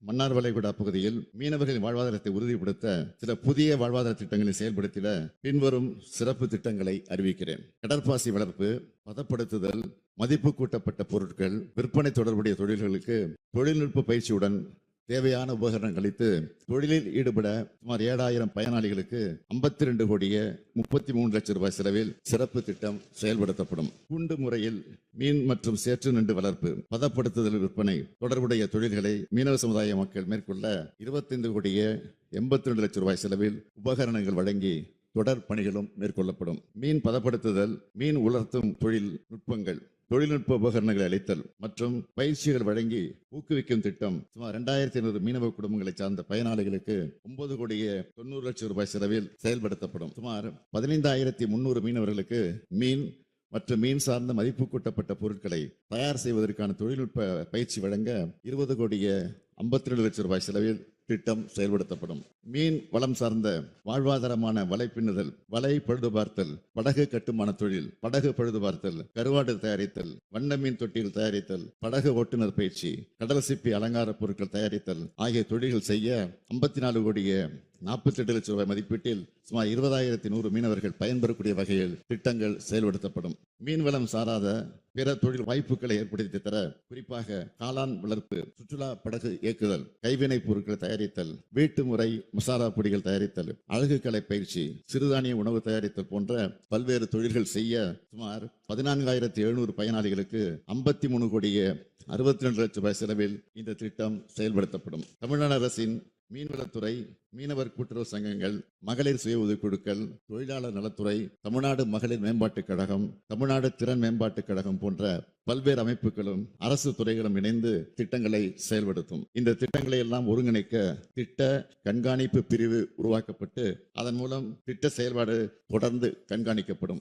மன்னார் வளைகுடா பகுதியில் மீனவர்களின் வாழ்வாதாரத்தை உறுதிப்படுத்த சில புதிய வாழ்வாதார திட்டங்களை செயல்படுத்திட பின்வரும் சிறப்பு திட்டங்களை அறிவிக்கிறேன். கடற்பாசி வளர்ப்பு, பதப்படுத்துதல், மதிப்பு கூட்டப்பட்ட பொருட்கள் விற்பனை தொடர்புடைய தொழில்களுக்கு தொழில்நுட்ப பயிற்சியுடன் தேவையான உபகரணங்கள் அளித்து தொழிலில் ஈடுபட சுமார் 7000 பயனாளிகளுக்கு 52 கோடியே 33 லட்சம் ரூபாய் செலவில் சிறப்பு திட்டம் செயல்படுத்தப்படும். கூண்டு முறையில் மீன் மற்றும் சேற்று நண்டு வளர்ப்பு, பதப்படுத்துதல், விற்பனை தொடர்புடைய தொழில்களை மீனவ சமுதாய மக்கள் மேற்கொள்ள 25 கோடியே 82 லட்சம் ரூபாய் செலவில் உபகரணங்கள் வழங்கி தொடர் பணிகளும் மேற்கொள்ளப்படும். மீன் பதப்படுத்துதல், மீன் உலர்த்தும் தொழில் நுட்பங்கள், தொழில்நுட்ப உபகரணங்களை அளித்தல் மற்றும் பயிற்சிகள் வழங்கி ஊக்குவிக்கும் திட்டம் சுமார் 2500 மீனவ குடும்பங்களை சார்ந்த பயனாளிகளுக்கு 9 கோடியே 90 லட்சம் ரூபாய் செலவில் செயல்படுத்தப்படும். சுமார் 15,300 மீனவர்களுக்கு மீன் மற்றும் மீன் சார்ந்த மதிப்பு கூட்டப்பட்ட பொருட்களை தயார் செய்வதற்கான தொழில்நுட்ப பயிற்சி வழங்க 20 கோடியே 52 லட்சம் ரூபாய் செலவில் திட்டம் செயல்படுத்தப்படும். மீன் வளம் சார்ந்த வாழ்வாதாரமான வலை பின்னுதல், வலை பழுது பார்த்தல், படகு கட்டுமான தொழில், படகு பழுது பார்த்தல், கருவாடு தயாரித்தல், வண்ண மீன் தொட்டியில் தயாரித்தல், படகு ஓட்டுநர் பயிற்சி, கடல் சிப்பி அலங்கார பொருட்கள் தயாரித்தல் ஆகிய தொழில்கள் செய்ய 54 கோடியே 48 லட்சம் ரூபாய் மதிப்பீட்டில் சுமார் 20,100 மீனவர்கள் பயன்பெறக்கூடிய வகையில் திட்டங்கள் செயல்படுத்தப்படும். மீன்வளம் சாராத பிற தொழில் வாய்ப்புகளை ஏற்படுத்தி தர குறிப்பாக காளான் வளர்ப்பு, சுற்றுலா படகு இயக்குதல், கைவினை பொருட்கள் தயாரித்தல், வீட்டு முறை மசாலா பொடிகள் தயாரித்தல், அழகு கலை பயிற்சி, சிறுதானிய உணவு தயாரித்தல் போன்ற பல்வேறு தொழில்கள் செய்ய சுமார் 14,700 பயனாளிகளுக்கு 53 கோடியே 62 லட்சம் ரூபாய் செலவில் இந்த திட்டம் செயல்படுத்தப்படும். தமிழ்நாடு அரசின் மீன்வளத்துறை, மீனவர் கூட்டுறவு சங்கங்கள், மகளிர் சுய உதவிக்குழுக்கள், தொழிலாளர் நலத்துறை, தமிழ்நாடு மகளிர் மேம்பாட்டுக் கழகம், தமிழ்நாடு திறன் மேம்பாட்டுக் கழகம் போன்ற பல்வேறு அமைப்புகளும் அரசு துறைகளும் இணைந்து திட்டங்களை செயல்படுத்தும். இந்த திட்டங்களை எல்லாம் ஒருங்கிணைக்க திட்ட கண்காணிப்பு பிரிவு உருவாக்கப்பட்டு அதன் மூலம் திட்ட செயல்பாடு தொடர்ந்து கண்காணிக்கப்படும்.